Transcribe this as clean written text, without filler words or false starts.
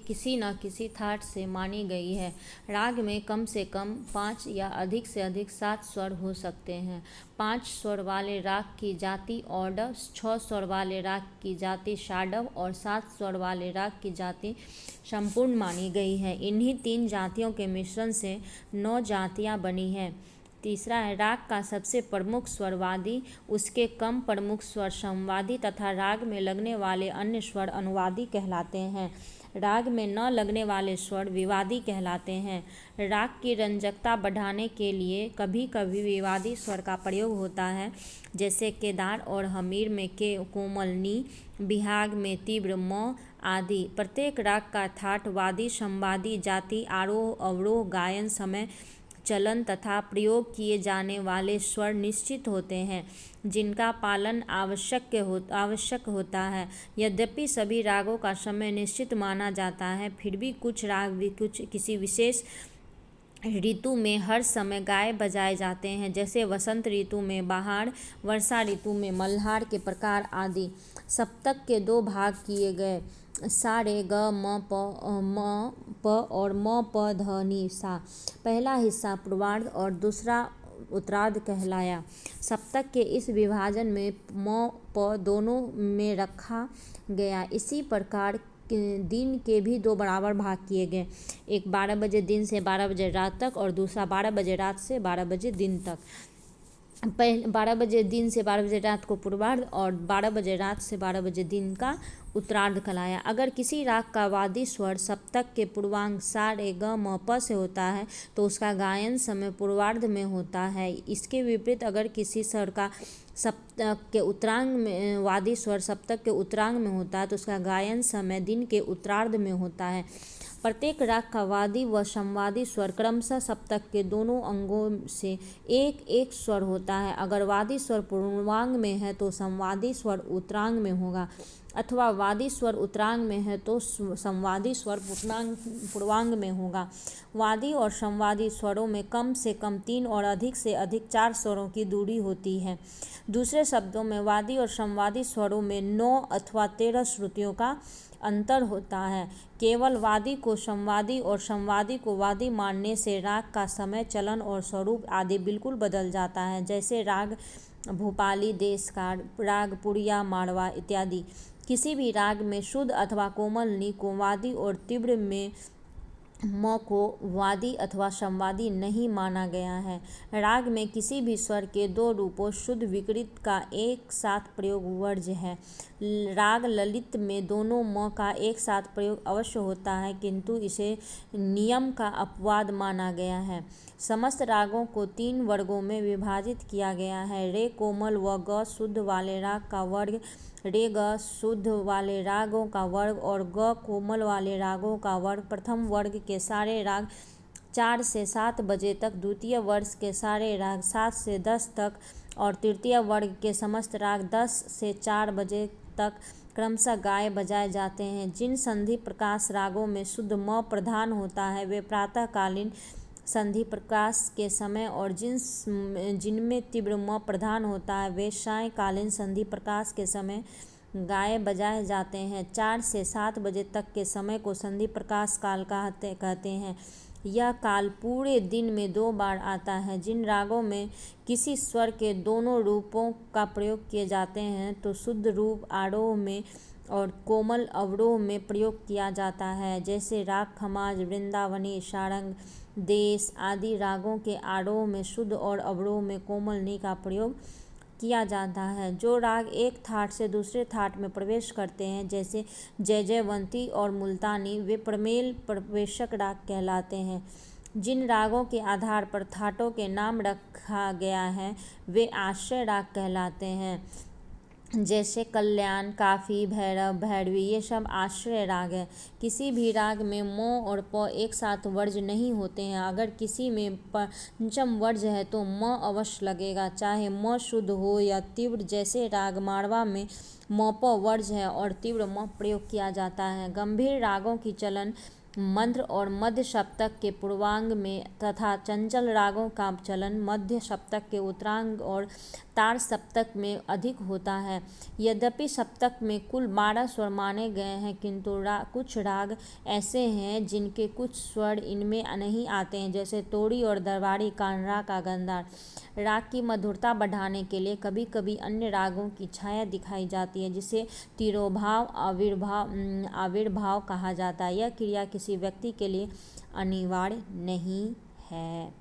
किसी न किसी थाट से मानी गई है। राग में कम से कम 5 या अधिक से अधिक 7 स्वर हो सकते हैं। 5 स्वर वाले राग की जाति औडव, 6 स्वर वाले राग की जाति षाडव और 7 स्वर वाले राग की जाति संपूर्ण मानी गई है। इन्हीं 3 जातियों के मिश्रण से 9 जातियाँ बनी हैं। तीसरा है राग का सबसे प्रमुख स्वर वादी, उसके कम प्रमुख स्वर समवादी तथा राग में लगने वाले अन्य स्वर अनुवादी कहलाते हैं। राग में न लगने वाले स्वर विवादी कहलाते हैं। राग की रंजकता बढ़ाने के लिए कभी कभी विवादी स्वर का प्रयोग होता है, जैसे केदार और हमीर में के कोमल नी, बिहाग में तीव्र म आदि। प्रत्येक राग का थाट, वादी, समवादी, जाति, आरोह अवरोह, गायन समय, चलन तथा प्रयोग किए जाने वाले स्वर निश्चित होते हैं, जिनका पालन आवश्यक होता है। यद्यपि सभी रागों का समय निश्चित माना जाता है, फिर भी कुछ राग किसी विशेष ऋतु में हर समय गाए बजाए जाते हैं, जैसे वसंत ऋतु में बहार, वर्षा ऋतु में मल्हार के प्रकार आदि। सप्तक के 2 भाग किए गए, सा रे ग म प और म प ध नि सा। पहला हिस्सा पूर्वार्ध और दूसरा उत्तरार्ध कहलाया। सप्तक के इस विभाजन में म प दोनों में रखा गया। इसी प्रकार दिन के भी 2 बराबर भाग किए गए, एक 12 बजे दिन से 12 बजे रात तक और दूसरा 12 बजे रात से 12 बजे दिन तक। 12 बजे दिन से 12 बजे रात को पूर्वार्ध और 12 बजे रात से 12 बजे दिन का उत्तरार्ध कहलाया। अगर किसी राग का वादी स्वर सप्तक के पूर्वांग सा रे ग म प से होता है तो उसका गायन समय पूर्वार्ध में होता है। इसके विपरीत अगर किसी स्वर का सप्तक के उत्तरांग में वादी स्वर सप्तक के उत्तरांग में होता है तो उसका गायन समय दिन के उत्तरार्ध में होता है। प्रत्येक राग का वादी व समवादी स्वर क्रमशः सप्तक के दोनों अंगों से एक एक स्वर होता है। अगर वादी स्वर पूर्वांग में है तो समवादी स्वर उत्तरांग में होगा, अथवा वादी स्वर उत्तरांग में है तो समवादी स्वर पूर्वांग में होगा। वादी और समवादी स्वरों में कम से कम 3 और अधिक से अधिक 4 स्वरों की दूरी होती है। दूसरे शब्दों में वादी और समवादी स्वरों में 9 अथवा 13 श्रुतियों का अंतर होता है। केवल वादी को समवादी और समवादी को वादी मानने से राग का समय, चलन और स्वरूप आदि बिल्कुल बदल जाता है, जैसे राग भूपाली देश का, राग पुरिया मारवा इत्यादि। किसी भी राग में शुद्ध अथवा कोमल नी को वादी और तीव्र में म को वादी अथवा समवादी नहीं माना गया है। राग में किसी भी स्वर के 2 रूपों शुद्ध विकृत का एक साथ प्रयोग वर्ज्य है। राग ललित में दोनों म का एक साथ प्रयोग अवश्य होता है, किंतु इसे नियम का अपवाद माना गया है। समस्त रागों को 3 वर्गों में विभाजित किया गया है। रे कोमल व ग शुद्ध वाले राग का वर्ग, रे ग शुद्ध वाले रागों का वर्ग और ग कोमल वाले रागों का वर्ग। प्रथम वर्ग के सारे राग 4 से 7 बजे तक, द्वितीय वर्ग के सारे राग 7 से 10 तक और तृतीय वर्ग के समस्त राग 10 से 4 बजे तक क्रमशः गाए बजाए जाते हैं। जिन संधि प्रकाश रागों में शुद्ध म प्रधान होता है वे प्रातःकालीन संधि प्रकाश के समय, और जिनमें तीव्र म प्रधान होता है वे सायंकालीन संधि प्रकाश के समय गाए बजाए जाते हैं। 4 से 7 बजे तक के समय को संधि प्रकाश काल कहते हैं। यह काल पूरे दिन में 2 बार आता है। जिन रागों में किसी स्वर के दोनों रूपों का प्रयोग किए जाते हैं तो शुद्ध रूप आरोह में और कोमल अवरोह में प्रयोग किया जाता है, जैसे राग खमाज, वृंदावनी, सारंग, देश आदि रागों के आरोह में शुद्ध और अवरोह में कोमल नी का प्रयोग किया जाता है। जो राग एक थाट से दूसरे थाट में प्रवेश करते हैं, जैसे जयजयवंती और मुल्तानी, वे प्रमेल प्रवेशक राग कहलाते हैं। जिन रागों के आधार पर थाटों के नाम रखा गया है वे आश्रय राग कहलाते हैं, जैसे कल्याण, काफी, भैरव, भैरवी, ये सब आश्रय राग है। किसी भी राग में म और प एक साथ वर्ज्य नहीं होते हैं। अगर किसी में पंचम वर्ज्य है तो म अवश्य लगेगा, चाहे म शुद्ध हो या तीव्र। जैसे राग मारवा में म प वर्ज्य है और तीव्र म प्रयोग किया जाता है। गंभीर रागों की चलन मंद्र और मध्य सप्तक के पूर्वांग में तथा चंचल रागों का चलन मध्य सप्तक के उत्तरांग और तार सप्तक में अधिक होता है। यद्यपि सप्तक में कुल 12 स्वर माने गए हैं, किंतु कुछ राग ऐसे हैं जिनके कुछ स्वर इनमें नहीं आते हैं, जैसे तोड़ी और दरबारी कानरा का गंधार। राग की मधुरता बढ़ाने के लिए कभी कभी अन्य रागों की छाया दिखाई जाती है, जिसे तिरोभाव आविर्भाव कहा जाता है। यह क्रिया किसी व्यक्ति के लिए अनिवार्य नहीं है।